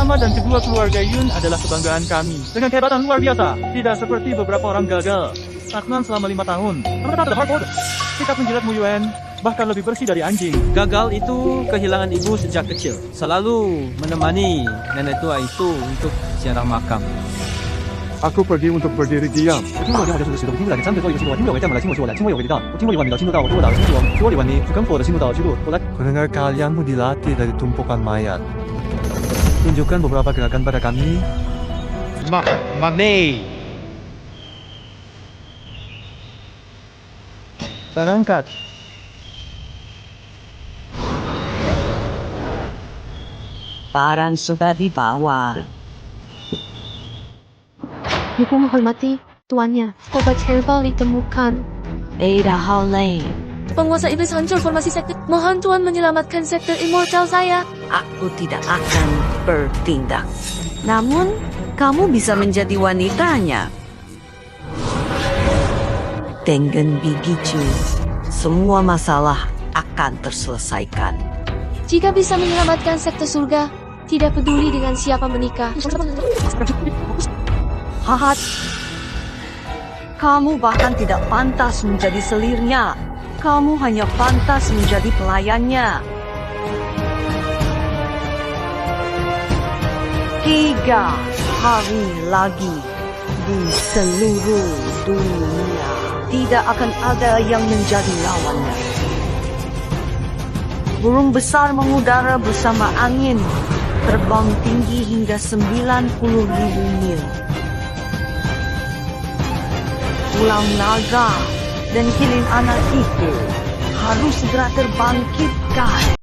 pertama dan kedua keluarga Yun adalah kebanggaan kami. Dengan kehebatan luar biasa, tidak seperti beberapa orang gagal. Stagnan selama 5 tahun. Mereka tetap hardcore. Sikap menjilat Muyuan bahkan lebih bersih dari anjing. Gagal itu kehilangan ibu sejak kecil. Selalu menemani nenek tua itu untuk ziarah makam. Aku pergi untuk berdiri diam. 我听过电话就是使得不听不了，你3岁多一个新闻，听不了我在马来新闻说我来，新闻有回答，我听过你玩你的新闻到，我听我打的新闻，听我你玩你跟我的新闻到记录，我来 Mendengar kalianmu dilatih dari tumpukan mayat. tunjukkan beberapa gerakan pada kami. Mane. Terangkat. Parang sudah dibawa. Ibu menghormati tuannya. Obat herbal ditemukan. Beda hal lain. Penguasa iblis hancur formasi sekte. Mohon Tuhan menyelamatkan sekte immortal saya. Aku tidak akan bertindak. Namun, kamu bisa menjadi wanitanya. Dengan begitu, semua masalah akan terselesaikan. Jika bisa menyelamatkan sekte surga, tidak peduli dengan siapa menikah. Hahat, kamu bahkan tidak pantas menjadi selirnya. Kamu hanya pantas menjadi pelayannya. 3 hari lagi di seluruh dunia tidak akan ada yang menjadi lawannya. Burung besar mengudara bersama angin, terbang tinggi hingga 90.000 mil. Tulang naga dan kilin anak itu harus segera terbangkitkan.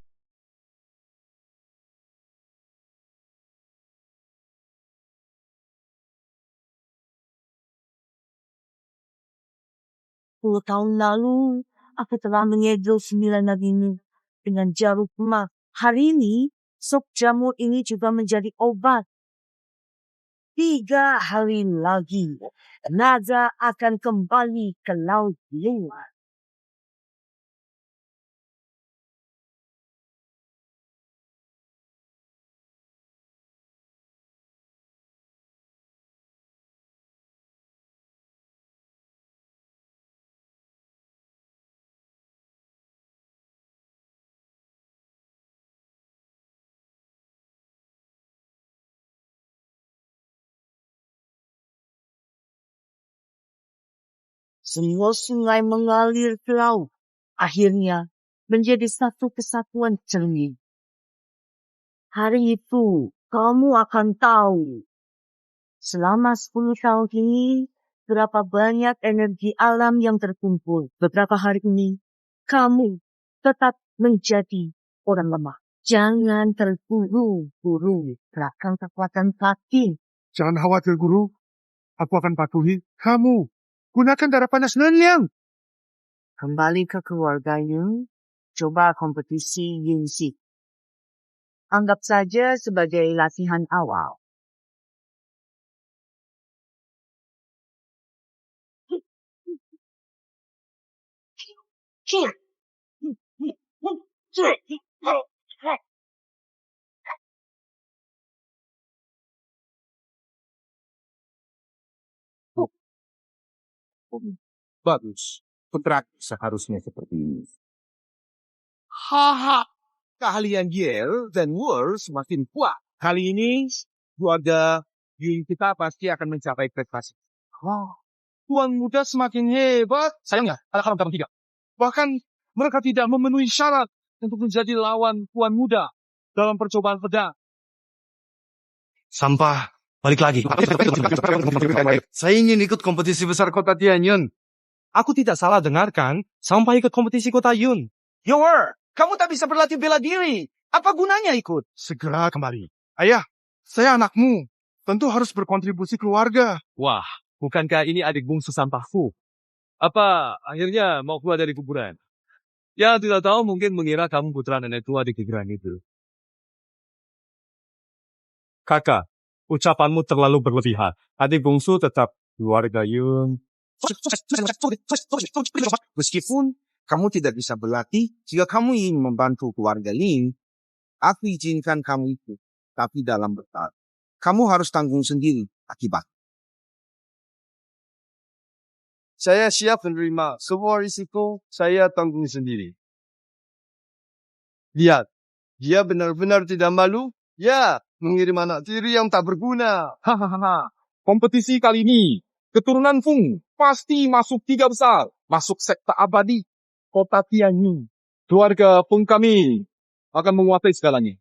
Puluh tahun lalu, aku telah menyegel 9 nadimu dengan jeruk emas. Hari ini, sop jamur ini juga menjadi obat. 3 hari lagi, naga akan kembali ke laut luar. Semua sungai mengalir ke laut. Akhirnya menjadi satu kesatuan jernih. Hari itu kamu akan tahu. Selama 10 tahun ini, berapa banyak energi alam yang terkumpul. Beberapa hari ini, kamu tetap menjadi orang lemah. Jangan terburu-buru. Gerakan kekuatan batin. Jangan khawatir, Guru. Aku akan patuhi kamu. Gunakan darah panas Nenliang. Kembali ke keluarga Yun, coba kompetisi Yunsi. Anggap saja sebagai latihan awal. Bagus. Putra seharusnya seperti ini. Haha. Keahlian Yale dan Wur semakin kuat. Kali ini, keluarga Yun kita pasti akan mencapai prestasi. Wah, tuan muda semakin hebat. Sayangnya, ada kalah cabang 3. Bahkan, mereka tidak memenuhi syarat untuk menjadi lawan tuan muda dalam percobaan pedang. Sampah, balik lagi. Saya ingin ikut kompetisi besar kota Tianyun. Aku tidak salah dengarkan, sampai ikut kompetisi kota Yun. Yower, kamu tak bisa berlatih bela diri. Apa gunanya ikut? Segera kembali. Ayah, saya anakmu. Tentu harus berkontribusi keluarga. Wah, bukankah ini adik bungsu sampahku? Apa akhirnya mau keluar dari kuburan? Ya, tidak tahu, mungkin mengira kamu putra nenek tua di kuburan itu. Kakak, ucapanmu terlalu berlebihan. Adik bungsu tetap keluarga Yun. Meskipun kamu tidak bisa berlatih, jika kamu ingin membantu keluarga Lin, aku izinkan kamu itu. tapi dalam bertarung. Kamu harus tanggung sendiri akibat. Saya siap menerima semua risiko, saya tanggung sendiri. Lihat, dia benar-benar tidak malu. Ya, mengirim anak tiri yang tak berguna. Hahaha. Kompetisi kali ini, keturunan Fung pasti masuk 3 besar. Masuk sekta abadi, kota Tianyu. Keluarga Fung kami akan menguasai segalanya.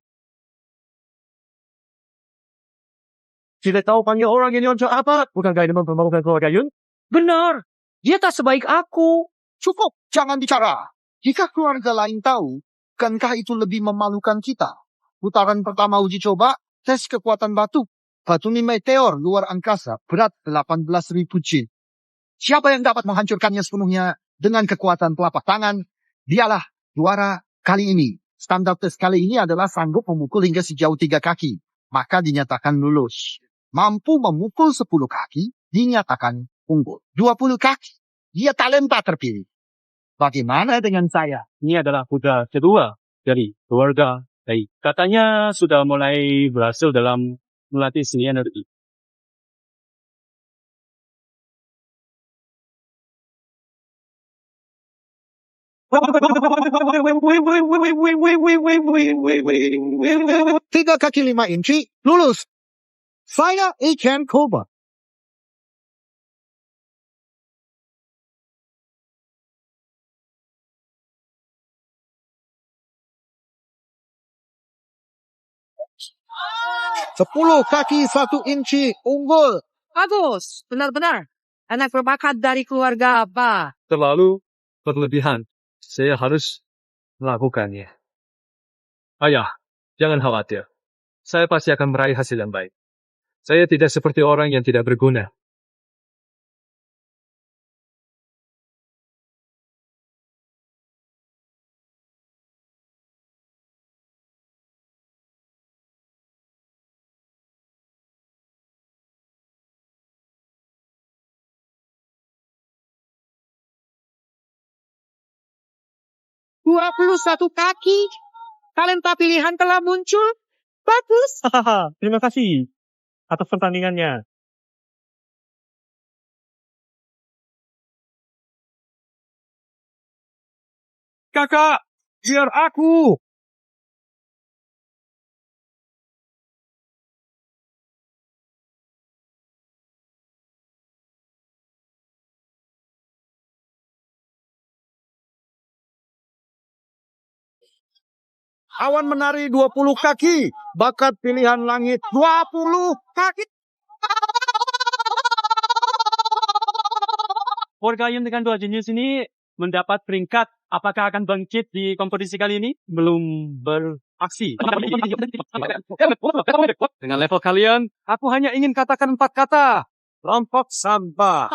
Tidak tahu panggil orang ini untuk apa? Bukankah ini mempermalukan keluarga Yun? Benar. Dia tak sebaik aku. Cukup, jangan bicara. Jika keluarga lain tahu, bukankah itu lebih memalukan kita? Putaran pertama uji coba, tes kekuatan batu. Batu ini meteor luar angkasa, berat 18.000 jin. Siapa yang dapat menghancurkannya sepenuhnya dengan kekuatan telapak tangan, dialah juara kali ini. Standar tes kali ini adalah sanggup memukul hingga sejauh 3 kaki. Maka dinyatakan lulus. Mampu memukul 10 kaki, dinyatakan unggul. 20 kaki, dia talenta terpilih. Bagaimana dengan saya? Ini adalah putra kedua dari keluarga Dai. Katanya sudah mulai berhasil dalam melatih seni energi. Tiga kaki 5 inci, lulus. Saya Iken Koba. Sepuluh kaki 1 inci, unggul. Bagus. Benar-benar. Anak berbakat dari keluarga apa? Terlalu berlebihan. Saya harus melakukannya. Ayah, jangan khawatir. Saya pasti akan meraih hasil yang baik. Saya tidak seperti orang yang tidak berguna. Dua 21 kaki. Talenta pilihan telah muncul. Bagus. Terima kasih atas pertandingannya. Kakak, biar aku. Awan menari 20 kaki. Bakat pilihan langit 20 kaki. Keluarga Yun dengan 2 jenius ini mendapat peringkat. Apakah akan bangkit di kompetisi kali ini? Belum beraksi. Dengan level kalian, aku hanya ingin katakan 4 kata. Rampok sampah.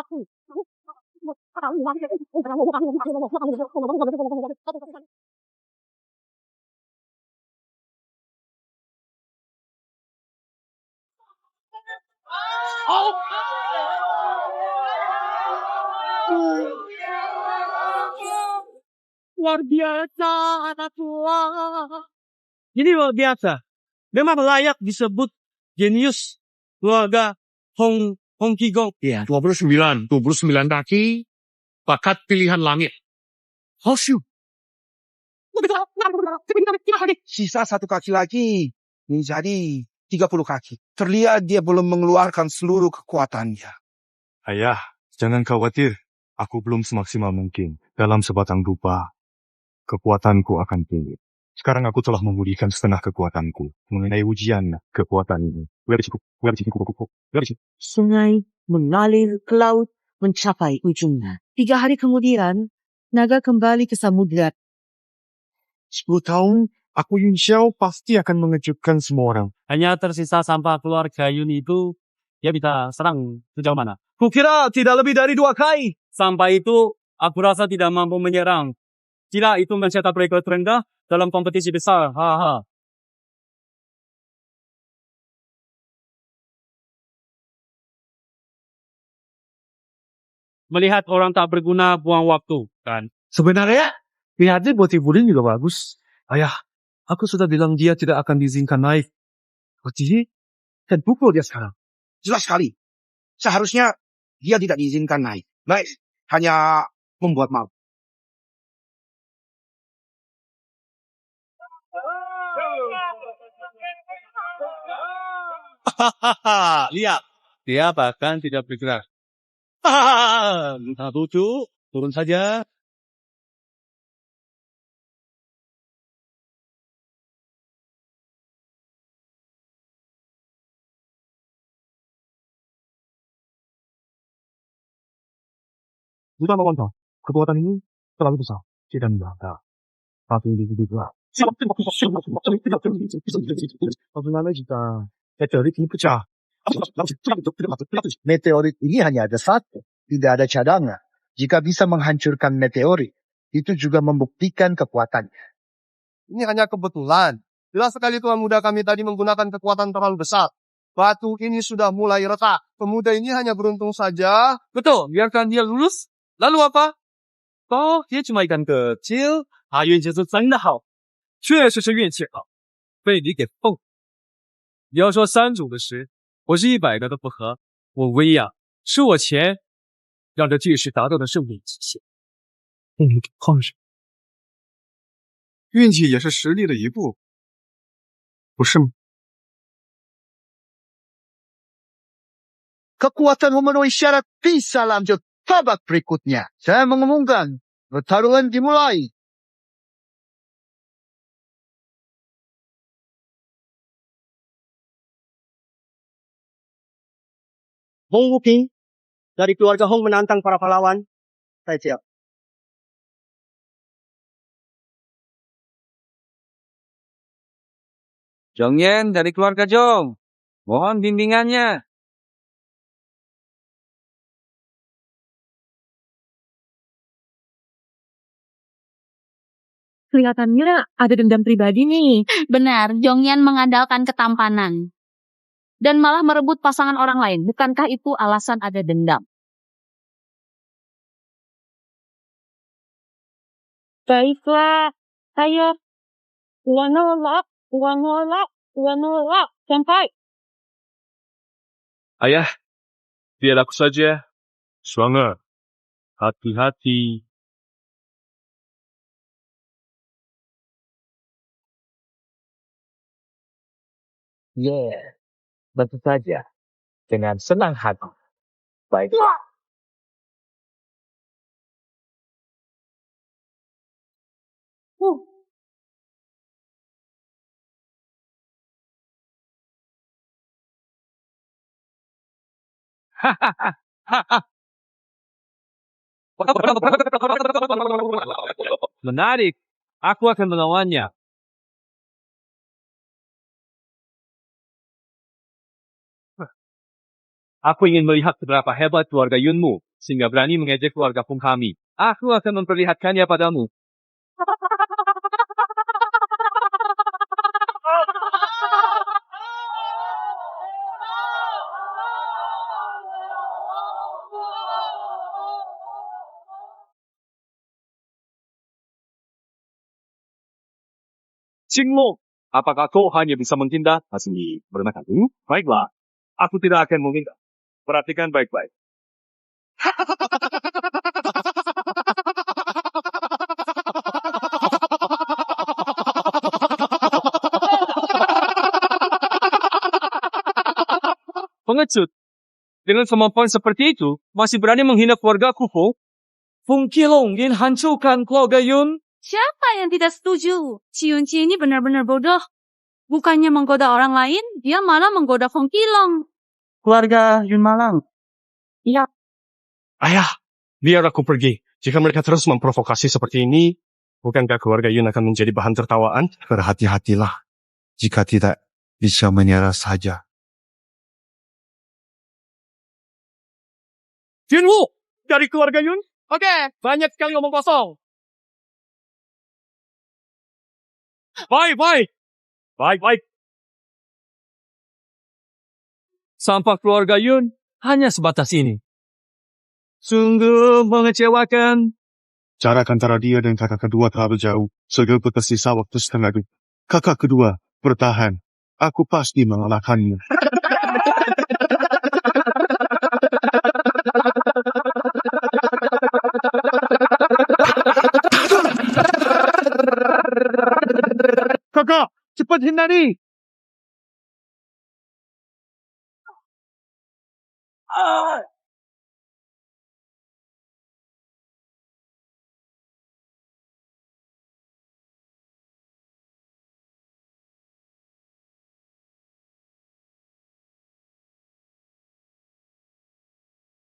Luar biasa, anak tua. Ini luar biasa. Memang layak disebut jenius keluarga Hong Qigong. Ya, 29 kaki. Bakat pilihan langit. Hoshu. Sisa 1 kaki lagi. Menjadi 30 kaki. Terlihat dia belum mengeluarkan seluruh kekuatannya. Ayah, jangan khawatir. Aku belum semaksimal mungkin. Dalam sebatang dupa, kekuatanku akan tinggi. Sekarang aku telah memulihkan setengah kekuatanku mengenai ujian kekuatan ini. Sungai mengalir ke laut mencapai ujungnya. 3 hari kemudian, naga kembali ke samudera. 10 tahun, aku Yun Xiao pasti akan mengejutkan semua orang. Hanya tersisa sampah keluarga Yun itu, dia bisa serang sejauh mana? Kukira tidak lebih dari 2 kali. Sampai itu, aku rasa tidak mampu menyerang. Tidak itu mencetak rekor terendah dalam kompetisi besar. Haha. Melihat orang tak berguna buang waktu, kan? Sebenarnya, lihatnya buat hiburin juga bagus. Ayah, aku sudah bilang dia tidak akan diizinkan naik. berdiri dan pukul dia sekarang. Jelas sekali. Seharusnya dia tidak diizinkan naik. Baik, hanya membuat malu. Hahaha, lihat. Dia bahkan tidak bergerak. Hahaha, lucu. Turun saja. Mudah mengontrol. Kekuatan ini terlalu besar. Tidak mudah. Tapi individu bagaimana jika meteorit ini pecah? Meteorit ini hanya ada satu, tidak ada cadangan. Jika bisa menghancurkan meteorit, itu juga membuktikan kekuatannya. Ini hanya kebetulan. Jelas sekali Tuan Muda kami tadi menggunakan kekuatan terlalu besar. Batu ini sudah mulai retak. Pemuda ini hanya beruntung saja. Betul, biarkan dia lulus. Lalu apa? Oh, dia cuma ikan kecil. 他运气是真的好，确实是运气好，被你给蹦。你要说3组的10，我是100个都不合。我威呀，是我钱，让这巨石达到的是我的极限。被你给碰上，运气也是实力的一部，不是吗？ Kekuatan memenuhi syarat bisa lanjut babak berikutnya. Saya mengumumkan, pertarungan dimulai. Hong Wukong dari keluarga Hong menantang para pahlawan. Saya siap. Zhong Yan dari keluarga Zhong. Mohon bimbingannya. Kelihatannya ada dendam pribadi nih. Benar, Zhong Yan mengandalkan ketampanan. Dan malah merebut pasangan orang lain. Bukankah itu alasan ada dendam? Baiklah, saya menolak, sampai. Ayah, biar aku saja. Swanger, hati-hati. Tentu saja. Dengan senang hati. Baik. Menarik. Aku akan melawannya. Aku ingin melihat seberapa hebat keluarga Yunmu, sehingga berani mengejek keluarga Fung kami. Aku akan memperlihatkannya padamu. Jinglong, apakah kau hanya bisa menghindar? Masih berenang dulu? Baiklah, aku tidak akan menghindar. Perhatikan baik-baik. Pengecut. Dengan kemampuan seperti itu, masih berani menghina keluarga Fung? Fung Qilong ingin hancurkan keluarga Yun. Siapa yang tidak setuju? Si Yunci ini benar-benar bodoh. Bukannya menggoda orang lain, dia malah menggoda Fung Qilong. Keluarga Yun Malang. Iya. Ayah, biar aku pergi. Jika mereka terus memprovokasi seperti ini, bukankah keluarga Yun akan menjadi bahan tertawaan? Berhati-hatilah. Jika tidak, bisa menyerah saja. Yunwu, dari keluarga Yun? Oke, banyak sekali ngomong kosong. Baik. Sampah keluarga Yun hanya sebatas ini. Sungguh mengecewakan. Jarak antara dia dan kakak kedua terlalu jauh. Segera tersisa waktu setengah detik. Kakak kedua, bertahan. Aku pasti mengalahkannya. Kakak, cepat hindari.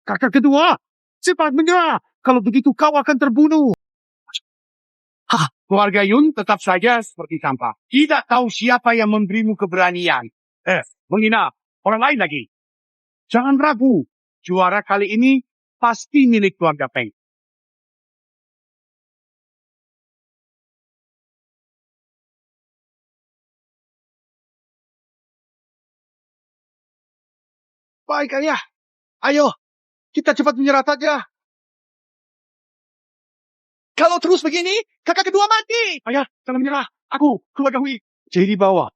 Kakak kedua, cepat menyerah. Kalau begitu kau akan terbunuh. Keluarga Yun tetap saja seperti sampah. Tidak tahu siapa yang memberimu keberanian. Menghina orang lain lagi. Jangan ragu. Juara kali ini pasti milik keluarga Peng. Baik, ayah. Ayo, kita cepat menyerah saja. Kalau terus begini, kakak kedua mati. Ayah, jangan menyerah. Aku, keluarga Hui, jadi bawah.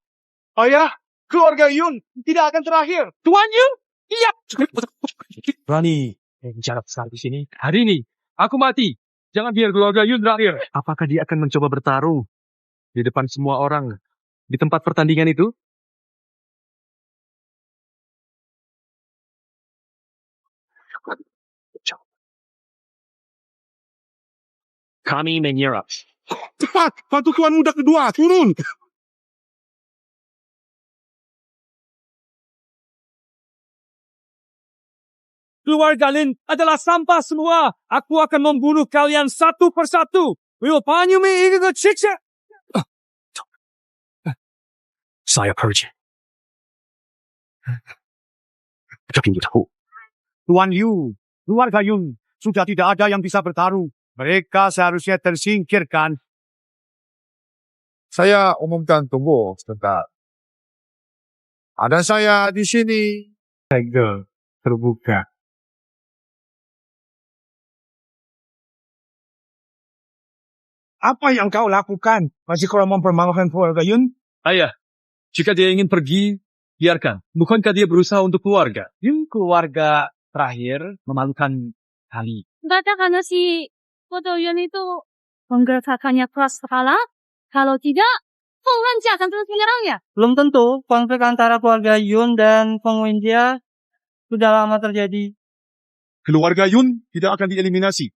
Ayah, keluarga Yun tidak akan terakhir. Tuan Yun, iya. Rani, jarak sekali di sini. Hari ini, aku mati. Jangan biar keluarga Yun terakhir. Apakah dia akan mencoba bertarung di depan semua orang di tempat pertandingan itu? Kami menyerah. Cepat, bantu tuan muda kedua, turun. Keluarga Lin adalah sampah semua. Aku akan membunuh kalian satu persatu. Saya pergi. Tuan Yu, keluarga Yun, sudah tidak ada yang bisa bertarung. Mereka seharusnya tersingkirkan. Saya umumkan, tunggu sebentar. Ada saya di sini. Segel terbuka. Apa yang kau lakukan? Masih kau mempermalukan keluarga Yun? Ayah, jika dia ingin pergi, biarkan. Bukankah dia berusaha untuk keluarga? Yun keluarga terakhir memalukan kali. Enggak karena si Foto Yun itu menggerakkannya keras kepala. Kalau tidak, Feng Wenjia akan terus menyerangnya. Belum tentu konflik antara keluarga Yun dan Feng Wenjia sudah lama terjadi. Keluarga Yun tidak akan dieliminasi.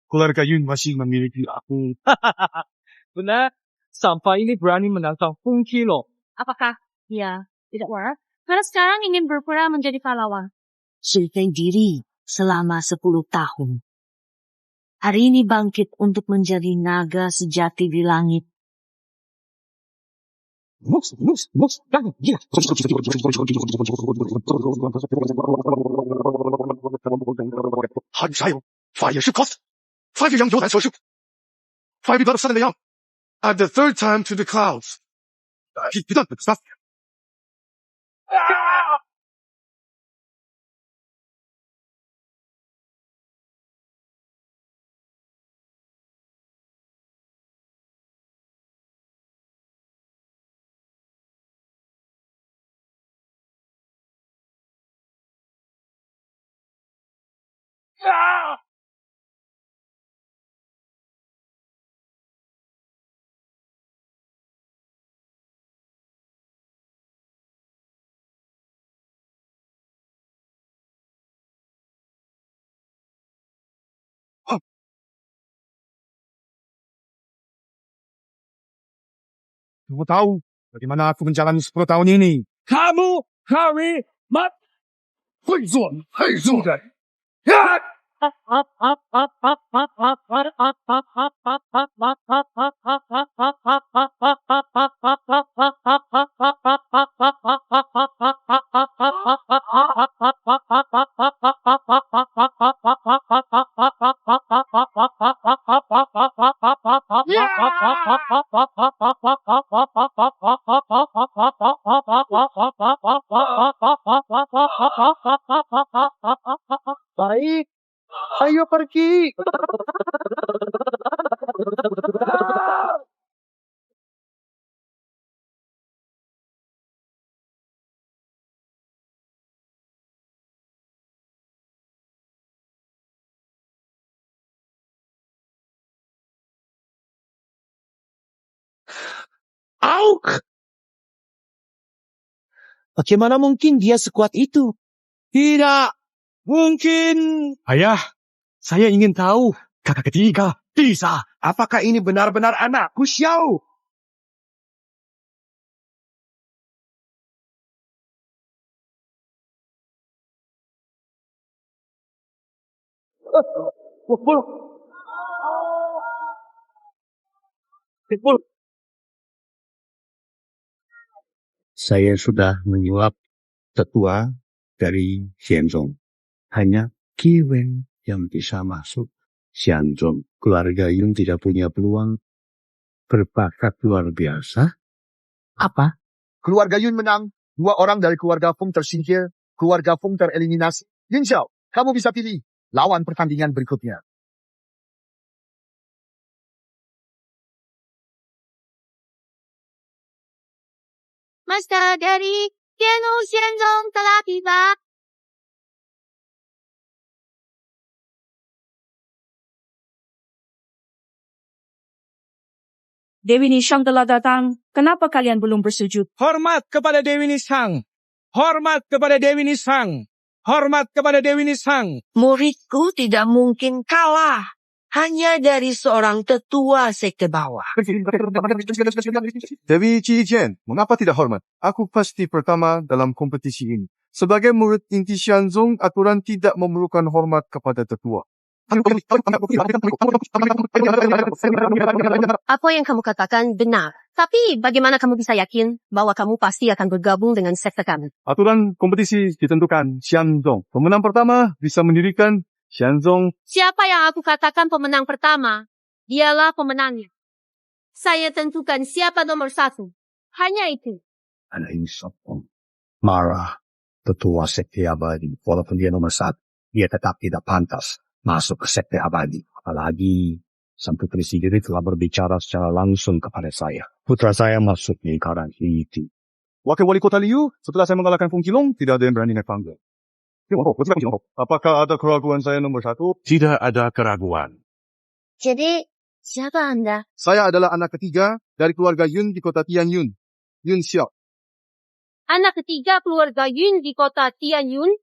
Keluarga Yun masih memiliki aku. Benar, sampai ini berani menantang Feng Qilong. Apakah dia tidak marah? Karena sekarang ingin berperan menjadi pahlawan. Survei diri selama 10 tahun. Hari ini bangkit untuk menjadi naga sejati di langit. At the third time to the clouds. Kamu tahu bagaimana aku menjalani 10 tahun ini? Kamu hari mat. 会做，会做的。Baik, ayo pergi. Bagaimana mungkin dia sekuat itu? Tidak mungkin. Ayah, saya ingin tahu. Kakak ketiga, bisa. Apakah ini benar-benar anakku, Xiao? Saya sudah menyuap tetua dari Xianzong. Hanya Qi Wen yang bisa masuk Xianzong. Keluarga Yun tidak punya peluang berbakat luar biasa. Apa? Keluarga Yun menang. 2 orang dari keluarga Feng tersingkir. Keluarga Feng tereliminasi. Yun Xiao, kamu bisa pilih lawan pertandingan berikutnya. Master dari Tianwu Xianzong telah tiba. Dewi Nishang telah datang. Kenapa kalian belum bersujud? Hormat kepada Dewi Nishang. Hormat kepada Dewi Nishang. Hormat kepada Dewi Nishang. Muridku tidak mungkin kalah. Hanya dari seorang tetua sekte bawah. Dewi Cijian, mengapa tidak hormat? Aku pasti pertama dalam kompetisi ini. Sebagai murid inti Xianzong, aturan tidak memerlukan hormat kepada tetua. Apa yang kamu katakan benar. Tapi bagaimana kamu bisa yakin bahwa kamu pasti akan bergabung dengan sekte kami? Aturan kompetisi ditentukan Xianzong. Pemenang pertama bisa mendirikan Xianzong. Siapa yang aku katakan pemenang pertama? Dialah pemenangnya. Saya tentukan siapa nomor 1. Hanya itu. Anak ini sombong. Marah. Tetua sekte abadi. Walaupun dia nomor 1. Dia tetap tidak pantas masuk ke sekte abadi. Apalagi sang putri sendiri telah berbicara secara langsung kepada saya. Putra saya masuk di lingkaran itu. Wakil wali kota Liu, setelah saya mengalahkan Feng Qilong, tidak ada yang berani naik panggung. Apakah ada keraguan saya nomor 1? Tidak ada keraguan. Jadi, siapa Anda? Saya adalah anak ketiga dari keluarga Yun di kota Tianyun. Yun Xiao. Anak ketiga keluarga Yun di kota Tianyun.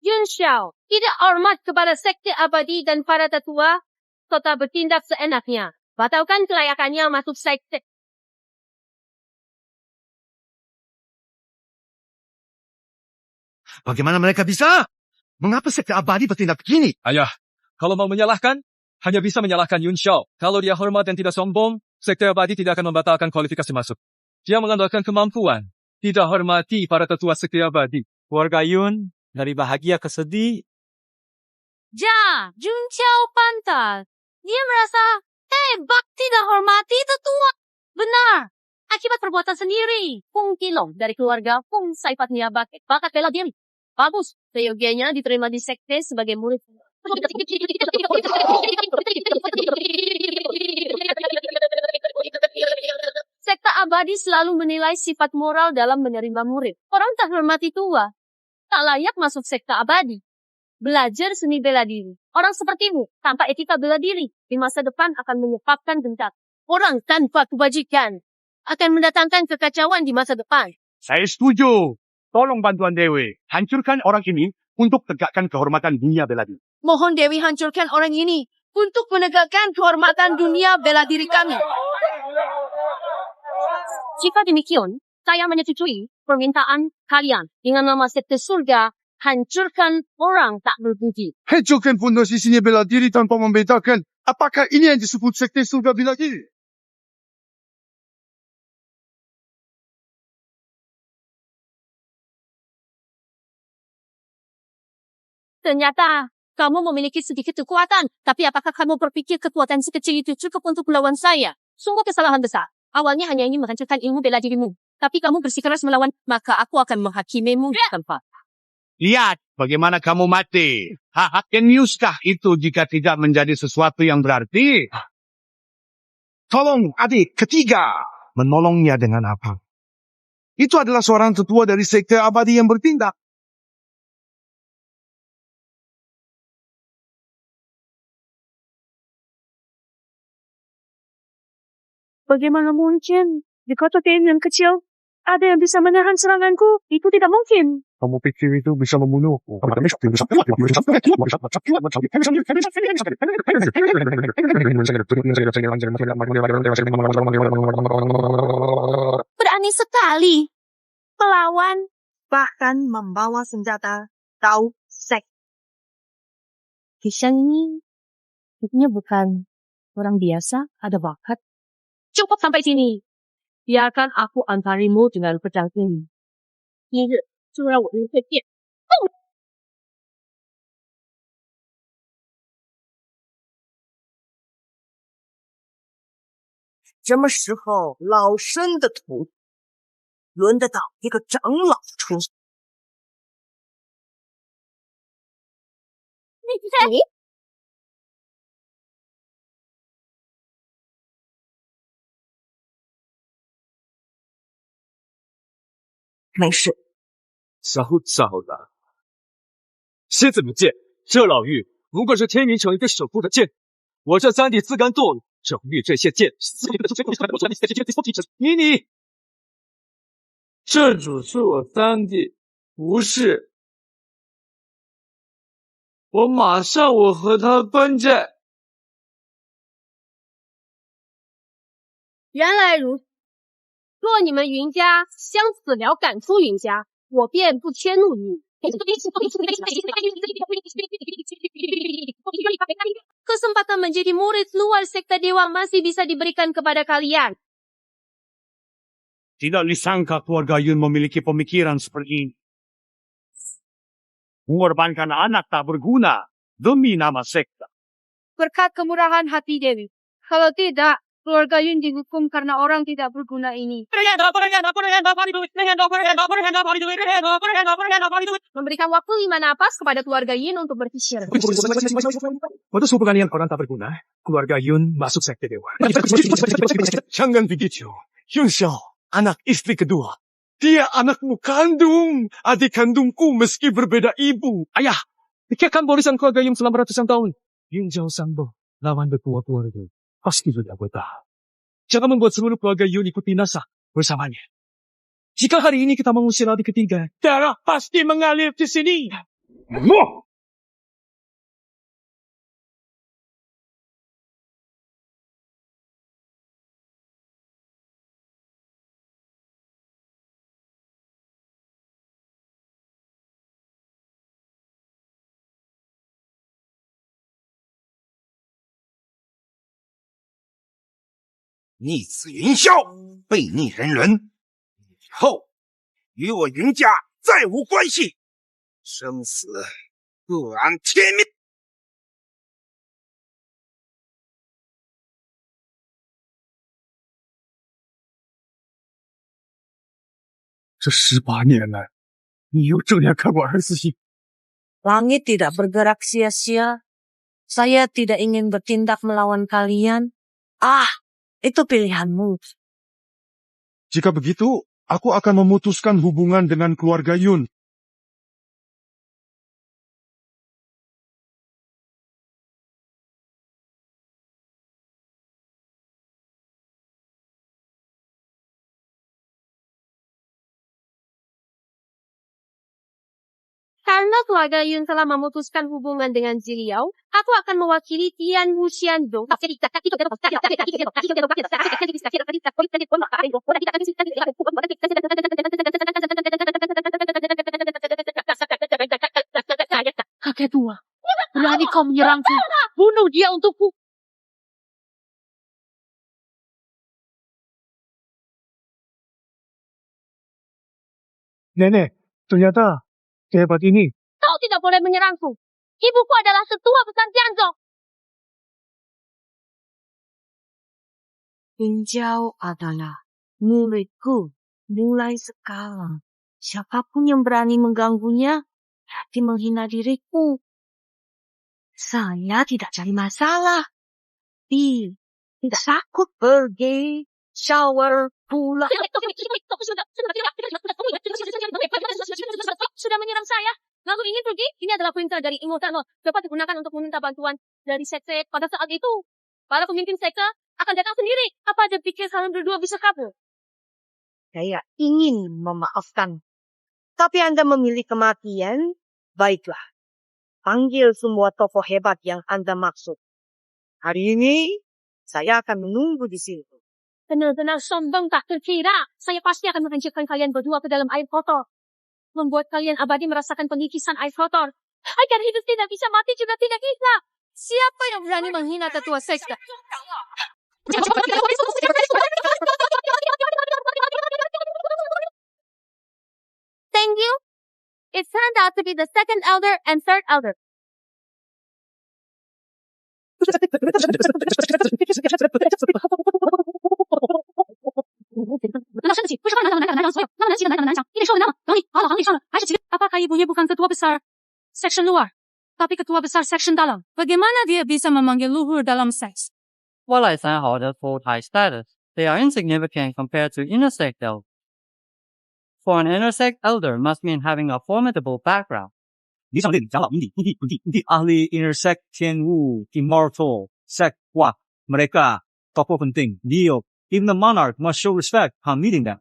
Yun Xiao. Tidak hormat kepada sekte abadi dan para tetua, serta bertindak seenaknya. Batalkan kelayakannya masuk sekte. Bagaimana mereka bisa? Mengapa sekte abadi bertindak begini? Ayah, kalau mau menyalahkan, hanya bisa menyalahkan Yun Xiao. Kalau dia hormat dan tidak sombong, sekte abadi tidak akan membatalkan kualifikasi masuk. Dia mengandalkan kemampuan, tidak hormati para tetua sekte abadi. Keluarga Yun, dari bahagia ke sedih. Jun Xiao pantas. Dia merasa hebat tidak hormati tetua. Benar. Akibat perbuatan sendiri. Feng Qilong dari keluarga Feng sifatnya bakat bela diri. Bagus, seyogianya diterima di sekte sebagai murid. Sekte abadi selalu menilai sifat moral dalam menerima murid. Orang tak hormati tua, tak layak masuk sekte abadi. Belajar seni bela diri. Orang sepertimu, tanpa etika bela diri, di masa depan akan menyebabkan bentak. Orang tanpa kebajikan akan mendatangkan kekacauan di masa depan. Saya setuju. Tolong bantuan Dewi. Hancurkan orang ini untuk tegakkan kehormatan dunia bela diri. Mohon Dewi hancurkan orang ini untuk menegakkan kehormatan dunia bela diri kami. Jika demikian, saya menyetujui permintaan kalian. Dengan nama sekte surga, hancurkan orang tak berbudi. Hancurkan fondasi seni bela diri tanpa membedakan. Apakah ini yang disebut sekte surga bela diri? Ternyata, kamu memiliki sedikit kekuatan. Tapi apakah kamu berpikir kekuatan sekecil itu cukup untuk melawan saya? Sungguh kesalahan besar. Awalnya hanya ingin menghancurkan ilmu bela dirimu. Tapi kamu bersikeras melawan, maka aku akan menghakimimu tanpa. Lihat bagaimana kamu mati. Geniuskah itu jika tidak menjadi sesuatu yang berarti? Tolong adik ketiga. Menolongnya dengan apa? Itu adalah seorang tetua dari sekte abadi yang bertindak. Bagaimana mungkin? Di kota Tin yang kecil, ada yang bisa menahan seranganku? Itu tidak mungkin. Kamu pikir itu bisa membunuhku? Berani sekali melawan. Bahkan membawa senjata tahu seks. Kishan ini bukan orang biasa, ada bakat. Cukup sampai sini. Biarkan aku antarimu dengan pedang ini. 今日就让我们会变。什么时候老生的徒弟轮得到一个长老出手？你没事。早了。蝎子们剑，这老妪不过是天明城一个守护的剑，我这三弟自甘堕落，整御这些剑。你，这主是我三弟，不是。我马上和他分战。原来如此。若你们云家相死了赶出云家，我便不迁怒于你。Kesempatan menjadi murid luar sekte dewa masih bisa diberikan kepada kalian. Tidak disangka keluarga Yun memiliki pemikiran seperti ini. Mengorbankan anak tak berguna demi nama sekte. Berkat kemurahan hati Dewi. Kalau tidak, keluarga Yun dihukum karena orang tidak berguna ini. Memberikan waktu 5 napas kepada keluarga Yin untuk berpikir. Waktu sebuah kalian orang tak berguna, keluarga Yun masuk sekte dewa. Jangan begitu. Yun Xiao, anak istri kedua. Dia anakmu kandung. Adik kandungku meski berbeda ibu. Ayah, pikirkan barisan keluarga Yun selama ratusan tahun. Yun Zhao Sangbo, lawan berkuat-kuat itu. Pasti sudah gue tahu. Jangan membuat seluruh keluarga Yun ikut binasa bersamanya. Jika hari ini kita mengusir adik ketiga, darah pasti mengalir di sini. "逆子云霄，背逆人伦，以后与我云家再无关系，生死各安天命。" 这18年来，你又这样看我儿子心。 Langit tidak bergerak sia-sia. Saya tidak ingin bertindak melawan kalian. Itu pilihanmu. Jika begitu, aku akan memutuskan hubungan dengan keluarga Yun. Karena keluarga Yun telah memutuskan hubungan dengan Ziliao, aku akan mewakili Tian Wuxiandong. Kakek tua, berani kau menyerangku. Bunuh dia untukku. Nenek, ternyata sehebat ini. Kau tidak boleh menyerangku. Ibuku adalah ketua pesantren Zhou. Hinjau adalah muridku. Mulai sekarang, siapapun yang berani mengganggunya, berarti menghina diriku. Saya tidak cari masalah. Tidak takut pergi, shower, pulang. Sudah menyerang saya. Lalu ingin pergi? Ini adalah perintah dari Ingotano. Dapat digunakan untuk meminta bantuan dari sekte. Pada saat itu, para pemimpin sekte akan datang sendiri. Apa Anda pikir kalian berdua bisa kabur? Saya ingin memaafkan. Tapi Anda memilih kematian, baiklah. Panggil semua tokoh hebat yang Anda maksud. Hari ini, saya akan menunggu di sini. Benar-benar sombong tak terkira. Saya pasti akan menghancurkan kalian berdua ke dalam air kotor. Membuat kalian abadi merasakan pengikisan air kotor. Agar hidup tidak bisa, mati juga tidak bisa. Siapa yang berani menghina tetua sekte? Thank you. It turned out to be the second elder and third elder. Apakah ibunya bukan ketua besar section luar, tapi ketua besar section dalam? Bagaimana dia bisa memanggil luhur dalam seks? 外来三好的 full-time status, they are insignificant compared to intersect elders. For an intersect elder must mean having a formidable background. 以上令长老ini ahli intersect Tianwu immortal sect wah mereka tokoh penting. Dio, even the monarch must show respect upon meeting them.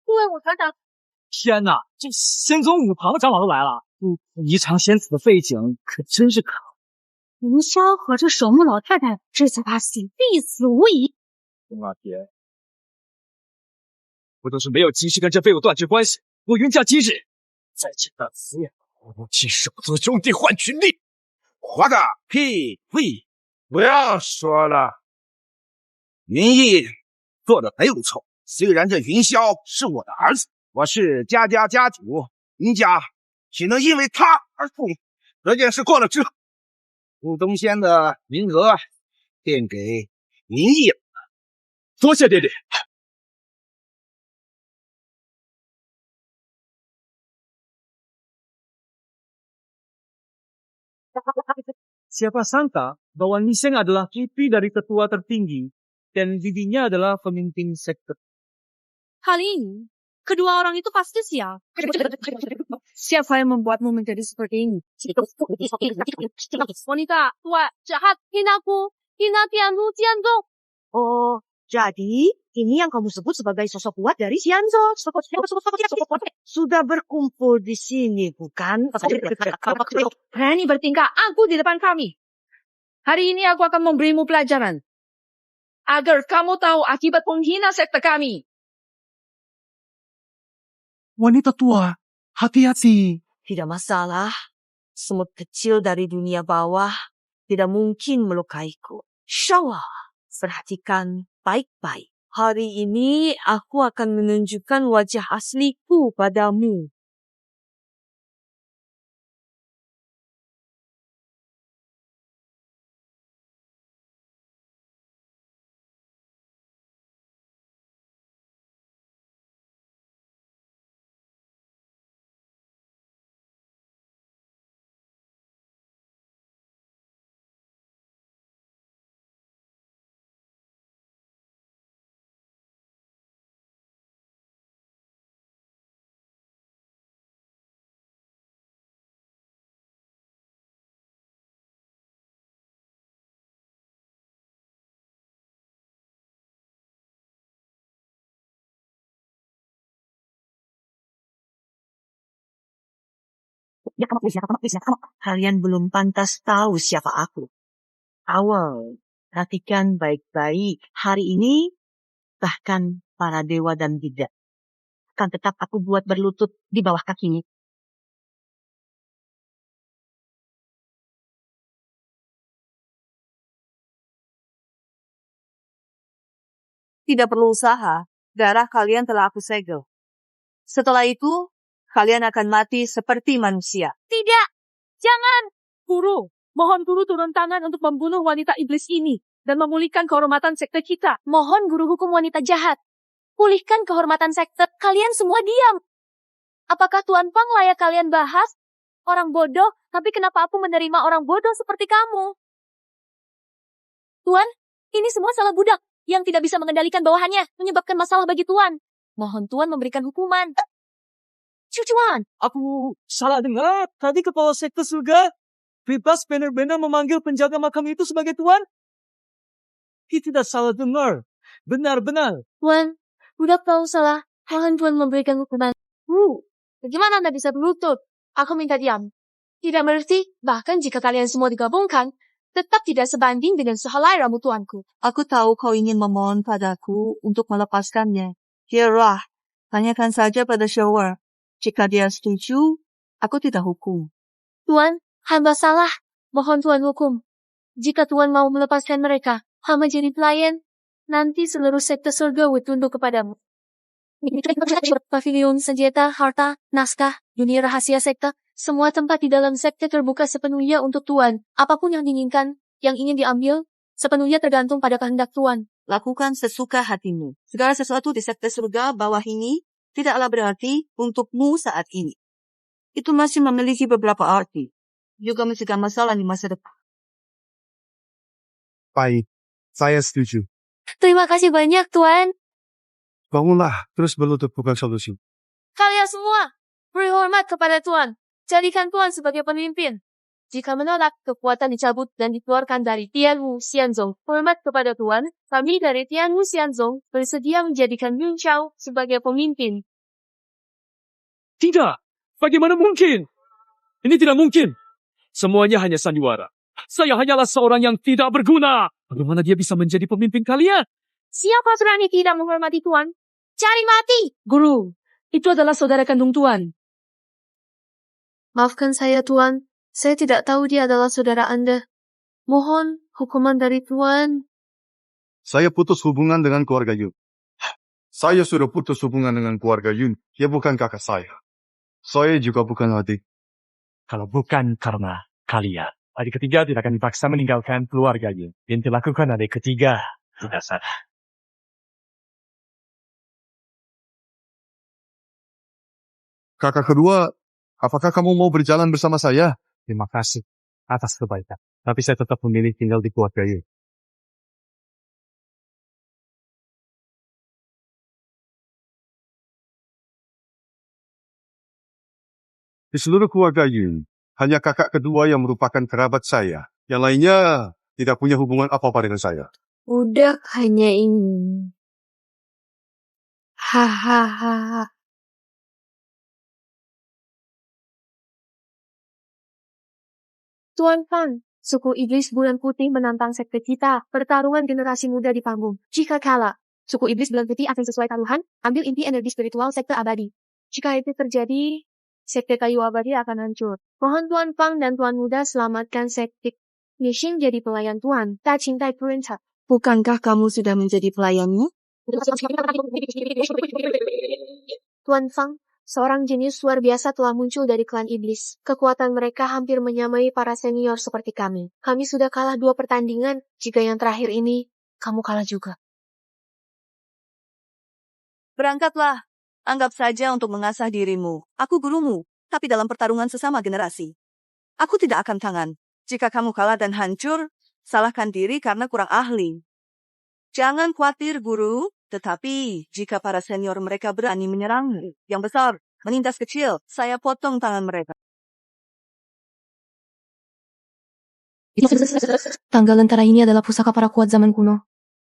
Tuan, 天哪，这仙宗五旁的长老都来了，宜长仙子的背景可真是可。云霄和这守墓老太太这才把死必死无疑。龙阿爹，不都是没有及时跟这废物断绝关系，我云家今日在这当死也无尽手足兄弟换群力，活个屁屁！不要说了，云逸做的没有错。虽然这云霄是我的儿子，我是家主，云家岂能因为他而负？这件事过了之后，雾东仙的名额便给云逸了。多谢爹爹。Siapa sangka bahwa Niseng adalah pipi dari ketua tertinggi dan bibinya adalah pemimpin sekte. Kali ini, kedua orang itu pasti sial. Siapa yang membuatmu menjadi seperti ini? Wanita tua jahat, hina Tianzong. Oh, jadi ini yang kamu sebut sebagai sosok kuat dari Xianzhou. Sudah berkumpul di sini, bukan? Berani bertingkah angkuh di depan kami. Hari ini aku akan memberimu pelajaran. Agar kamu tahu akibat menghina sekte kami. Wanita tua, hati-hati. Tidak masalah. Semut kecil dari dunia bawah tidak mungkin melukaiku. Syawah, perhatikan baik-baik. Hari ini aku akan menunjukkan wajah asliku padamu. Kalian belum pantas tahu siapa aku. Awal, perhatikan baik-baik. Hari ini, bahkan para dewa dan bidak akan tetap aku buat berlutut di bawah kakinya. Tidak perlu usaha, darah kalian telah aku segel. Setelah itu, kalian akan mati seperti manusia. Tidak, jangan. Guru, mohon guru turun tangan untuk membunuh wanita iblis ini dan memulihkan kehormatan sekte kita. Mohon guru hukum wanita jahat. Pulihkan kehormatan sekte. Kalian semua diam. Apakah Tuan Pang layak kalian bahas? Orang bodoh, tapi kenapa aku menerima orang bodoh seperti kamu? Tuan, ini semua salah budak yang tidak bisa mengendalikan bawahannya, menyebabkan masalah bagi Tuan. Mohon Tuan memberikan hukuman. Cucuan! Aku salah dengar. Tadi kepala sekte surga bebas benar-benar memanggil penjaga makam itu sebagai Tuan. Dia tidak salah dengar. Benar-benar. Tuan, udah kau salah. Mohon Tuan memberikan hukuman. Bagaimana Anda bisa berlutut? Aku minta diam. Tidak mengerti, bahkan jika kalian semua digabungkan, tetap tidak sebanding dengan sehelai rambut tuanku. Aku tahu kau ingin memohon padaku untuk melepaskannya. Kira, tanyakan saja pada Shower. Jika dia setuju, aku tidak hukum. Tuan, hamba salah. Mohon Tuan hukum. Jika Tuan mau melepaskan mereka, hamba jadi pelayan. Nanti seluruh sekte surga tunduk kepadamu. Pavilion senjata, harta, naskah, dunia rahasia sekte, semua tempat di dalam sekte terbuka sepenuhnya untuk Tuan. Apapun yang diinginkan, yang ingin diambil, sepenuhnya tergantung pada kehendak Tuan. Lakukan sesuka hatimu. Segala sesuatu di sekte surga bawah ini tidaklah berarti untukmu saat ini. Itu masih memiliki beberapa arti. Juga mencegah masalah di masa depan. Baik, saya setuju. Terima kasih banyak, Tuan. Bangunlah, terus berlutut bukan solusi. Kalian semua, beri hormat kepada Tuan. Jadikan Tuan sebagai pemimpin. Jika menolak, kekuatan dicabut dan dikeluarkan dari Tianwu Xianzong. Hormat kepada Tuan, kami dari Tianwu Xianzong bersedia menjadikan Yun Chao sebagai pemimpin. Tidak. Bagaimana mungkin? Ini tidak mungkin. Semuanya hanya sandiwara. Saya hanyalah seorang yang tidak berguna. Bagaimana dia bisa menjadi pemimpin kalian? Siapa berani tidak menghormati Tuan? Cari mati! Guru, itu adalah saudara kandung Tuan. Maafkan saya, Tuan. Saya tidak tahu dia adalah saudara Anda. Mohon hukuman dari Tuan. Saya putus hubungan dengan keluarga Yun. Saya sudah putus hubungan dengan keluarga Yun. Dia bukan kakak saya. Saya juga bukan adik. Kalau bukan karena kalian, adik ketiga tidak akan dipaksa meninggalkan keluarga Yun. Yang dilakukan adik ketiga tidak salah. Kakak kedua, apakah kamu mau berjalan bersama saya? Terima kasih atas kebaikan. Tapi saya tetap memilih tinggal di keluarga Yun. Di seluruh keluarga Yun, hanya kakak kedua yang merupakan kerabat saya. Yang lainnya tidak punya hubungan apa-apa dengan saya. Udah hanya ini. Hahaha. Tuan Fang, suku iblis bulan putih menantang sekte kita. Pertarungan generasi muda di panggung. Jika kalah, suku iblis bulan putih akan sesuai taruhan, ambil inti energi spiritual sekte abadi. Jika itu terjadi, sekte kayu abadi akan hancur. Mohon Tuan Fang dan Tuan Muda selamatkan sekte. Yixing jadi pelayan Tuan. Tak cintai perintah. Bukankah kamu sudah menjadi pelayanmu? Tuan Fang, seorang jenius luar biasa telah muncul dari klan iblis. Kekuatan mereka hampir menyamai para senior seperti kami. Kami sudah kalah 2 pertandingan. Jika yang terakhir ini, kamu kalah juga. Berangkatlah. Anggap saja untuk mengasah dirimu. Aku gurumu, tapi dalam pertarungan sesama generasi. Aku tidak akan tangan. Jika kamu kalah dan hancur, salahkan diri karena kurang ahli. Jangan khawatir, guru. Tetapi, jika para senior mereka berani menyerang yang besar, menindas kecil, saya potong tangan mereka. Tanggal lentera ini adalah pusaka para kuat zaman kuno.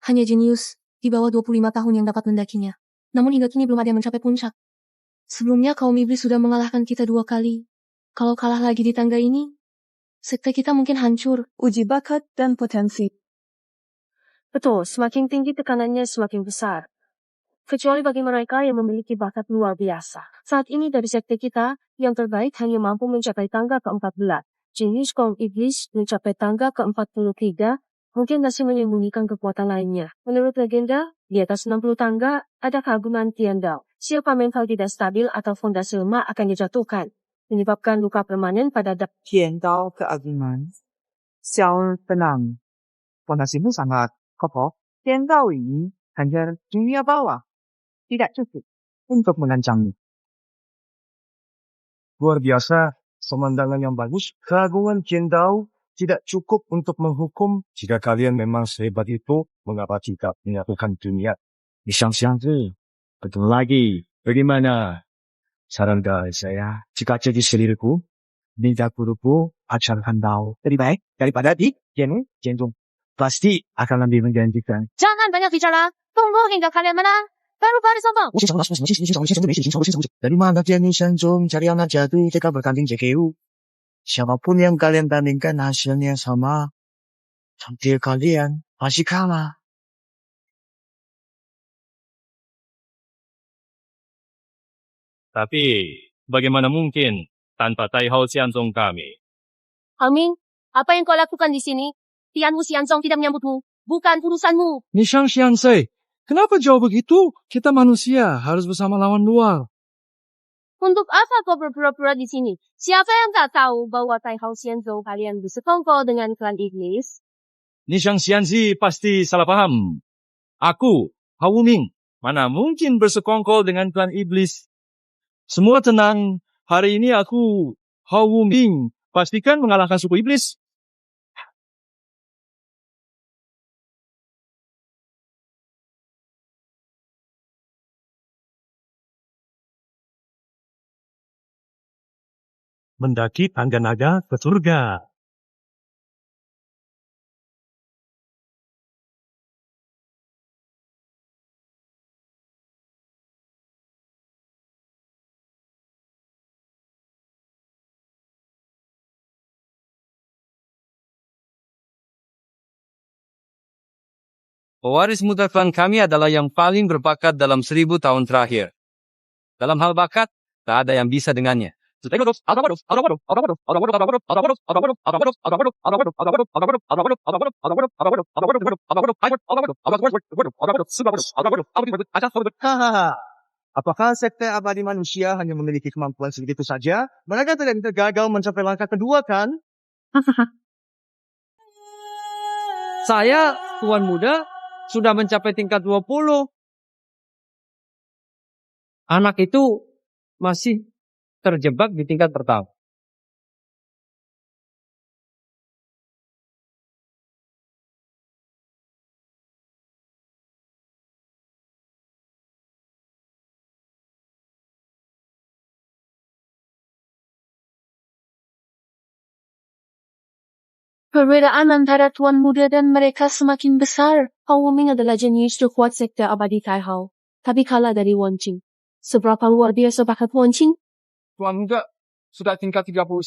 Hanya jenius di bawah 25 tahun yang dapat mendakinya. Namun hingga kini belum ada yang mencapai puncak. Sebelumnya kaum iblis sudah mengalahkan kita 2 kali. Kalau kalah lagi di tangga ini, sekte kita mungkin hancur. Uji bakat dan potensi. Betul, semakin tinggi tekanannya semakin besar. Kecuali bagi mereka yang memiliki bakat luar biasa. Saat ini dari sekte kita, yang terbaik hanya mampu mencapai tangga ke-14. Jenius kaum iblis mencapai tangga ke-43, mungkin masih menyembunyikan kekuatan lainnya. Menurut legenda, di atas 60 tangga, ada keagungan Tiandao. Siapa mental tidak stabil atau fondasi lemah akan dijatuhkan, menyebabkan luka permanen pada Tiandao keagungan. Xiao tenang. Fondasimu sangat kokoh. Tiandao ini hanya dunia bawah. Tidak cukup untuk mengancammu. Luar biasa, pemandangan yang bagus. Keagungan Tiandao tidak cukup untuk menghukum. Jika kalian memang sehebat itu, mengapa tidak menyatukan dunia? 你想想这 Betul lagi. Bagaimana saran dari saya? Jika jadi sendiriku, minta guruku pacarkan kau. Lebih baik daripada di Jendung. Pasti akan lebih menjanjikan. Jangan banyak bicara. Tunggu hingga kalian menang. Baru sombong. Dari mana Tian Shanzong cari anak jatuh jika bertanding JKU? Siapapun yang kalian tandingkan hasilnya sama. Tampil kalian pasti kalah. Tapi, bagaimana mungkin tanpa Tai Hao Xianzong kami? Ming, apa yang kau lakukan di sini? Tianwu Xianzong tidak menyambutmu. Bukan urusanmu. Nishang Xianzai, kenapa jauh begitu? Kita manusia, harus bersama lawan luar. Untuk apa kau berpura-pura di sini? Siapa yang tak tahu bahwa Tai Hao Xianzong kalian bersekongkol dengan klan iblis? Nishang Xianzi pasti salah paham. Aku, Hao Wuming, mana mungkin bersekongkol dengan klan iblis? Semua tenang, hari ini aku, Hao Wuming, pastikan mengalahkan suku iblis. Mendaki tangga naga ke surga. Pewaris muda klan kami adalah yang paling berbakat dalam 1000 tahun terakhir. Dalam hal bakat, tak ada yang bisa dengannya. Hahaha. Apakah sekte abadi manusia hanya memiliki kemampuan segitu saja? Mereka tidak bisa gagal mencapai langkah kedua, kan? Saya, Tuan Muda, sudah mencapai tingkat 20. Anak itu masih terjebak di tingkat pertama. Perbedaan antara Tuan Muda dan mereka semakin besar. Hao Wuming adalah jenius terkuat sekte abadi Tai Hao, tapi kalah dari Wan Qing. Seberapa luar biasa bakat Wan Qing? Tuan Muda sudah tingkat 39,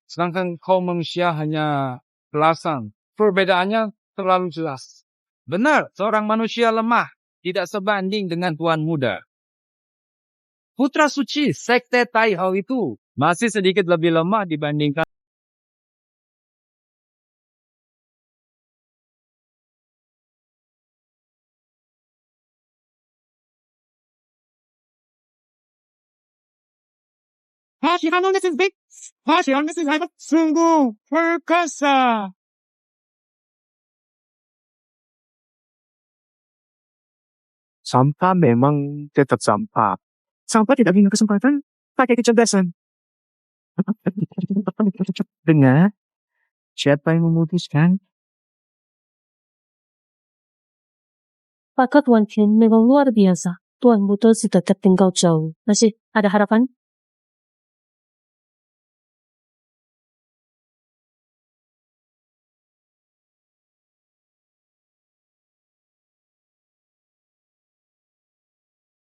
sedangkan kaum manusia hanya belasan. Perbedaannya terlalu jelas. Benar, seorang manusia lemah, tidak sebanding dengan Tuan Muda. Putra suci sekte Tai Hao itu masih sedikit lebih lemah dibandingkan Hashihano Mrs. Big, Hashihano Mrs. Hyper, sungguh perkasa. Sampah memang tetap sampah. Sampah tidak punya kesempatan pakai kecerdasan. Dengar, siapa yang memutuskan? Bakat Wan Qing memang luar biasa. Tuan Muda sudah tertinggal jauh. Masih ada harapan?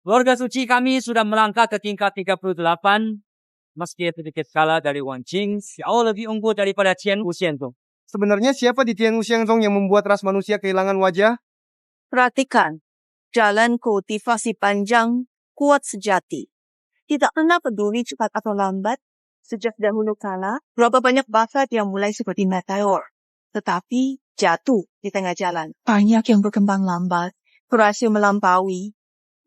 Keluarga suci kami sudah melangkah ke tingkat 38. Meski sedikit kalah dari Wan Qing, jauh lebih unggul daripada Tian Wuxianzong. Sebenarnya siapa di Tian Wuxianzong yang membuat ras manusia kehilangan wajah? Perhatikan, jalan kultivasi panjang, kuat sejati. Tidak pernah peduli cepat atau lambat. Sejak dahulu kala, berapa banyak bakat yang mulai seperti meteor. Tetapi jatuh di tengah jalan. Banyak yang berkembang lambat, berhasil melampaui,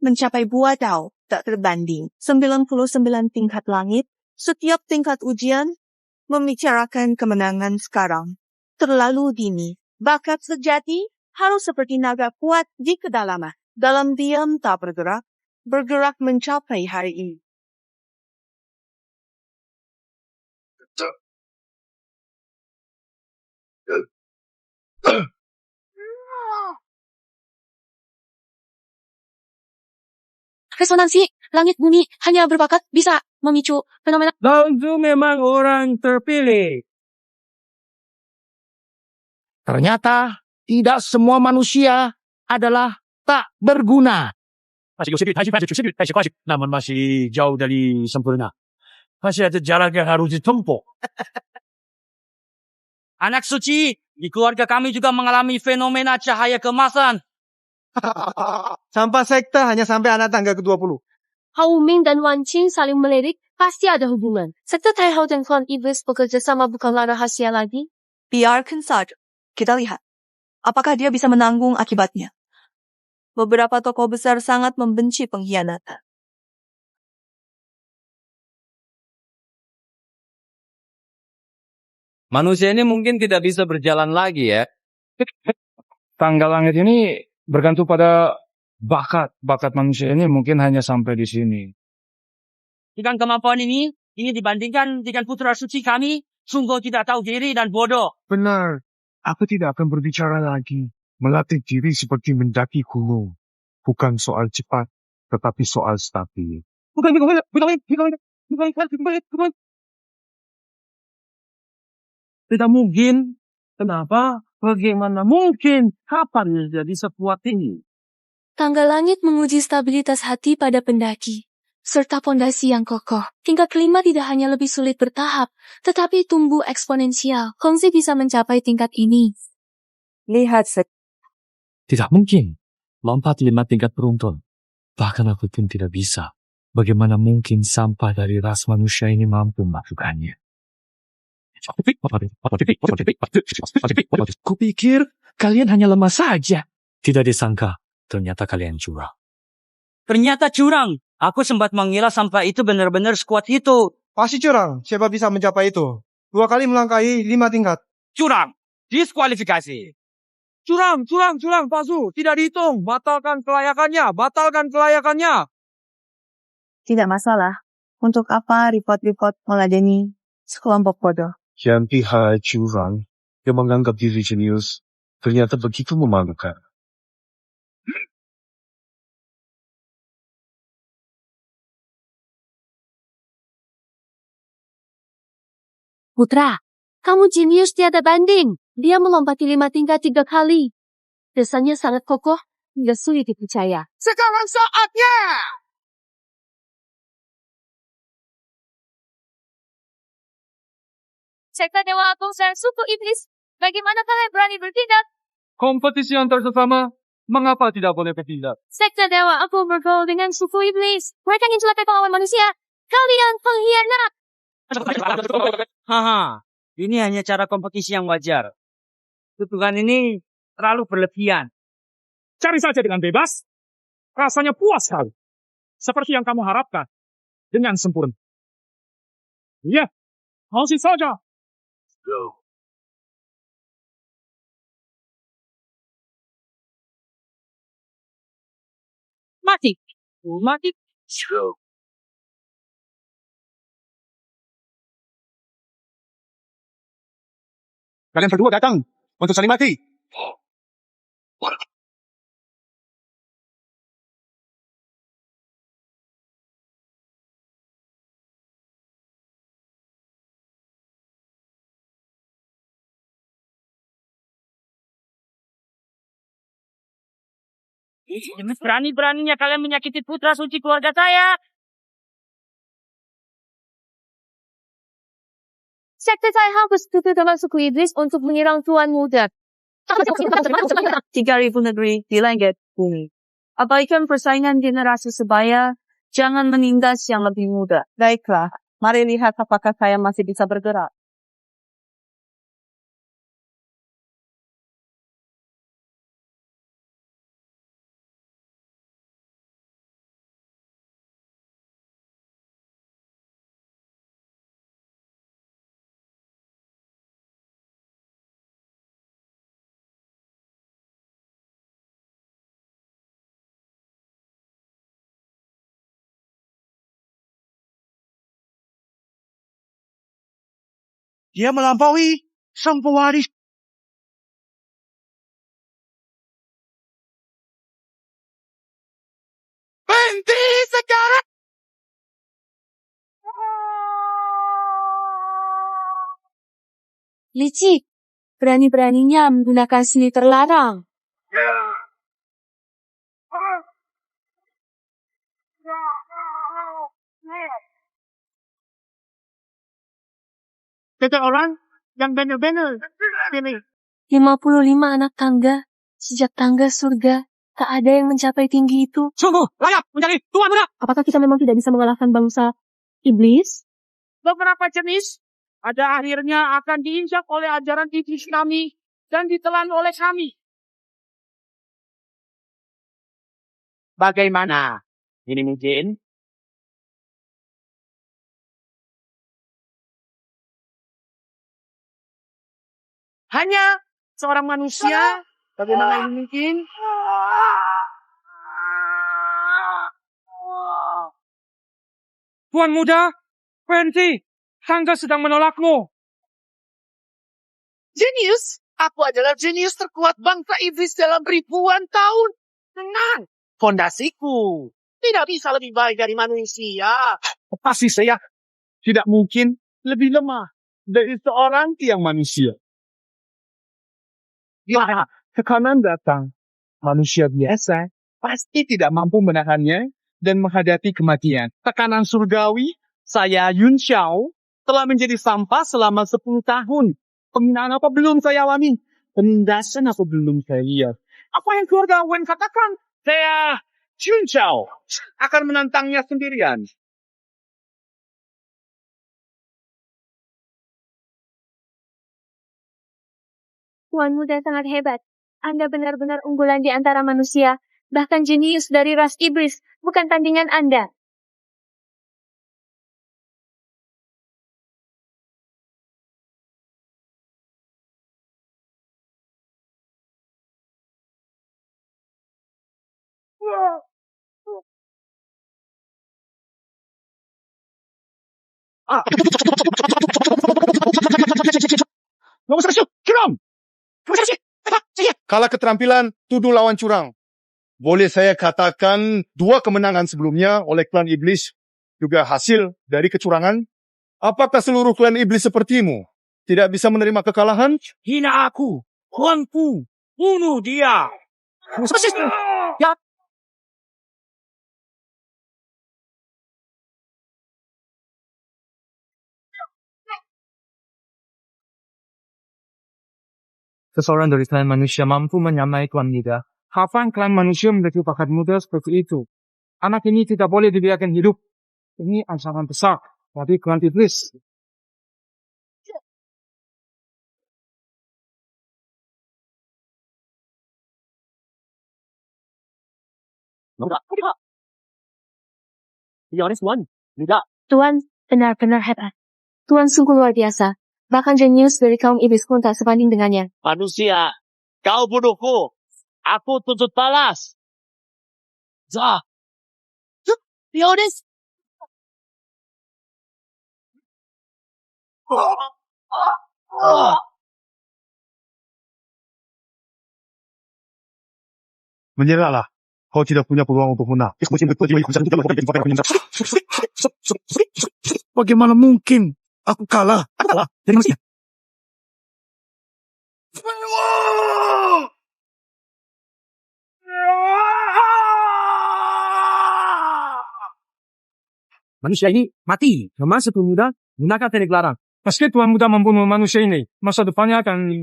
mencapai buadau tak terbanding. 99 tingkat langit, setiap tingkat ujian, membicarakan kemenangan sekarang. Terlalu dini. Bakat sejati harus seperti naga kuat di kedalaman. Dalam diam tak bergerak, bergerak mencapai hari ini. Resonansi langit bumi hanya berbakat bisa memicu fenomena. Laozu memang orang terpilih. Ternyata tidak semua manusia adalah tak berguna. Namun masih jauh dari sempurna. Masih ada jalan yang harus ditempuh. Anak suci, di keluarga kami juga mengalami fenomena cahaya keemasan. Sampah sekte hanya sampai anak tangga ke-20. Hao Ming dan Wan Qing saling melirik, pasti ada hubungan. Sekte Taihao dan klan iblis bekerja sama bukanlah rahasia lagi. Biarkan saja. Kita lihat. Apakah dia bisa menanggung akibatnya? Beberapa tokoh besar sangat membenci pengkhianatan. Manusia ini mungkin tidak bisa berjalan lagi ya. Tangga langit ini bergantung pada bakat. Bakat manusia ini mungkin hanya sampai di sini. Dengan kemampuan ini dibandingkan dengan putra suci kami, sungguh tidak tahu diri dan bodoh. Benar. Aku tidak akan berbicara lagi. Melatih diri seperti mendaki gunung. Bukan soal cepat, tetapi soal stabil. Tidak mungkin. Kenapa? Bagaimana mungkin? Kapan jadi sekuat ini? Tangga langit menguji stabilitas hati pada pendaki, serta pondasi yang kokoh. Tingkat kelima tidak hanya lebih sulit bertahap, tetapi tumbuh eksponensial. Kongsi bisa mencapai tingkat ini. Lihat Tidak mungkin. Lompat 5 tingkat beruntun. Bahkan aku pun tidak bisa. Bagaimana mungkin sampah dari ras manusia ini mampu melakukannya? Kupikir kalian hanya lemah saja. Tidak disangka, ternyata kalian curang. Ternyata curang. Aku sempat mengira sampah itu benar-benar sekuat itu. Pasti curang. Siapa bisa mencapai itu? 2 kali melangkahi 5 tingkat. Curang. Diskualifikasi. Curang, palsu. Tidak dihitung. Batalkan kelayakannya. Tidak masalah. Untuk apa report-report meladeni sekelompok bodoh? Yang pihak curang yang menganggap diri jenius ternyata begitu memalukan. Putra, kamu jenius tiada banding. Dia melompati 5 tingkat 3 kali. Dasarnya sangat kokoh, hingga sulit dipercaya. Sekarang saatnya! Sekte Dewa Agung dan suku iblis, bagaimana kalian berani bertindak? Kompetisi antar sesama, mengapa tidak boleh bertindak? Sekte Dewa Agung bergaul dengan suku iblis. Mereka ingin celaka pahlawan manusia. Kalian pengkhianat! Haha, ini hanya cara kompetisi yang wajar. Tuduhan ini terlalu berlebihan. Cari saja dengan bebas. Rasanya puas sekali. Seperti yang kamu harapkan. Dengan sempurna. Iya, masih saja. Mati. Kalian berdua datang untuk saling mati. Berani-beraninya kalian menyakiti putra suci keluarga saya. Sekte Taihao bersekutu dengan suku iblis untuk menyerang Tuan Muda. 3.000 negeri di langit bumi. Abaikan persaingan generasi sebaya, jangan menindas yang lebih muda. Baiklah, mari lihat apakah saya masih bisa bergerak. Dia melampaui sang pewaris. berhenti sekarang! Licik, berani-beraninya menggunakan seni terlarang. Kita orang yang benar-benar pilih. 55 anak tangga, sejak tangga surga, tak ada yang mencapai tinggi itu. Sungguh layak menjadi tuan muda. Apakah kita memang tidak bisa mengalahkan bangsa iblis? Beberapa jenis pada akhirnya akan diinjak oleh ajaran iblis kami dan ditelan oleh kami. Bagaimana? Ini mungkin? Hanya seorang manusia? Bagaimana ini mungkin? Tuan muda, berhenti. Tangga sedang menolakmu. Jenius? Aku adalah jenius terkuat bangsa iblis dalam ribuan tahun. Tenang, fondasiku tidak bisa lebih baik dari manusia. Pasti saya tidak mungkin lebih lemah dari seorang tiang manusia. Ya, tekanan datang. Manusia biasa pasti tidak mampu menahannya dan menghadapi kematian. Tekanan surgawi, saya Yun Xiao, telah menjadi sampah selama 10 tahun. Penghinaan apa belum saya alami? Penindasan apa belum saya lihat? Apa yang keluarga Wen katakan? Saya Yun Xiao akan menantangnya sendirian. Tuan muda sangat hebat. Anda benar-benar unggulan di antara manusia, bahkan jenius dari ras iblis, bukan tandingan Anda. Kalah keterampilan, tuduh lawan curang. Boleh saya katakan 2 kemenangan sebelumnya oleh klan iblis juga hasil dari kecurangan? Apakah seluruh klan iblis sepertimu tidak bisa menerima kekalahan? Hina aku, Huangpu, bunuh dia. Ya. Seseorang dari klan manusia mampu menyamai Tuan Muda. Kapan klan manusia memiliki bakat muda seperti itu? Anak ini tidak boleh dibiarkan hidup. Ini ancaman besar bagi klan iblis. Tuan benar-benar hebat. Tuan sungguh luar biasa. Bahkan jenius dari kaum iblis pun tak sebanding dengannya. Manusia, kau bunuhku. Aku tuntut balas. Zah. Leonis. Menyerahlah. Kau tidak punya peluang untuk menang. Bagaimana mungkin aku kalah? Dari manusia. Manusia ini mati. Termasuk pemuda gunakan teknik larang. Meski Tuan Muda membunuh manusia ini, masa depannya akan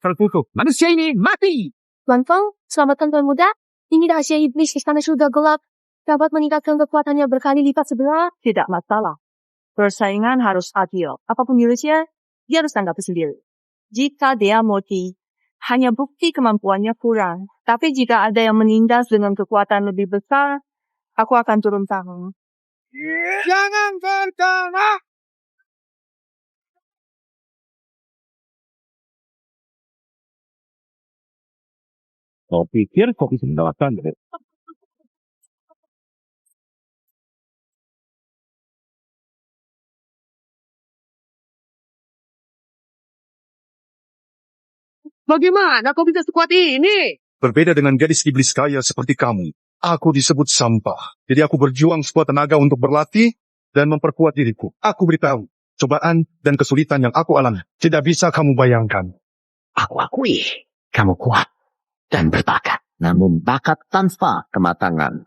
tertutup. Manusia ini mati. Tuan Feng, selamatkan Tuan Muda. Ini rahasia iblis istana surga gelap. Dapat meningkatkan kekuatannya berkali lipat sebelah. Tidak masalah. Persaingan harus adil. Apapun jurusnya, dia harus tanggapi sendiri. Jika dia mati, hanya bukti kemampuannya kurang. Tapi jika ada yang menindas dengan kekuatan lebih besar, aku akan turun tangan. Jangan bergerak. Kau pikir kau bisa mendapatkan Bagaimana kau bisa sekuat ini? Berbeda dengan gadis iblis kaya seperti kamu. Aku disebut sampah. Jadi aku berjuang sekuat tenaga untuk berlatih dan memperkuat diriku. Aku beritahu, cobaan dan kesulitan yang aku alami tidak bisa kamu bayangkan. Aku akui, kamu kuat dan berbakat. Namun bakat tanpa kematangan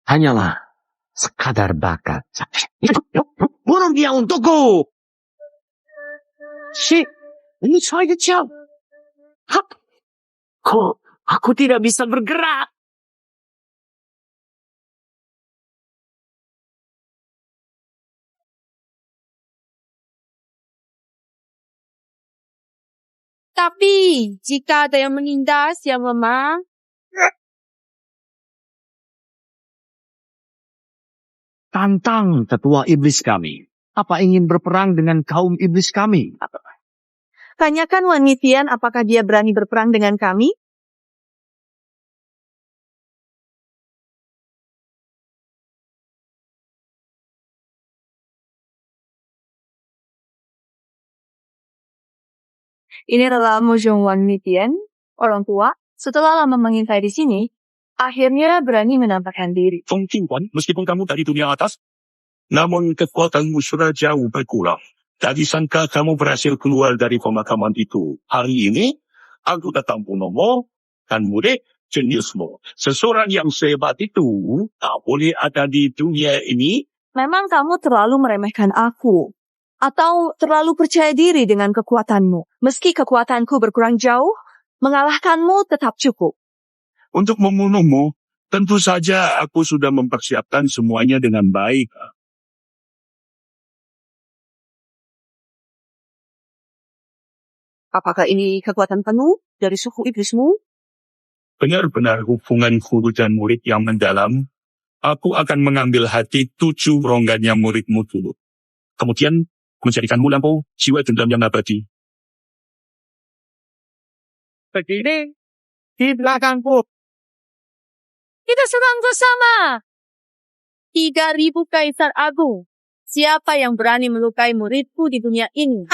hanyalah sekadar bakat. Bunuh dia untukku! Shit, ini saya kecil. Kok aku tidak bisa bergerak? Tapi, jika ada yang menindas yang lemah, Tantang tetua iblis kami. Apa ingin berperang dengan kaum iblis kami? Tanyakan Wan Nitian apakah dia berani berperang dengan kami? Ini adalah Mojong Wan Nitian, orang tua. Setelah lama mengintai di sini, akhirnya berani menampakkan diri. Feng Qingguan, meskipun kamu dari dunia atas, namun kekuatanmu sudah jauh berkurang. Tadi sangka kamu berhasil keluar dari pemakaman itu. Hari ini, aku datang Punomo dan murid jeniusmu. Seseorang yang sehebat itu tak boleh ada di dunia ini. Memang kamu terlalu meremehkan aku. Atau terlalu percaya diri dengan kekuatanmu. Meski kekuatanku berkurang jauh, mengalahkanmu tetap cukup. Untuk membunuhmu, tentu saja aku sudah mempersiapkan semuanya dengan baik. Apakah ini kekuatan penuh dari suku iblismu? Benar-benar hubungan guru dan murid yang mendalam. Aku akan mengambil hati 7 rongganya muridmu dulu. Kemudian, menjadikanmu lampu jiwa dendam yang abadi. Begini, di belakangku. Kita serang bersama. 3.000 kaisar agung. Siapa yang berani melukai muridku di dunia ini?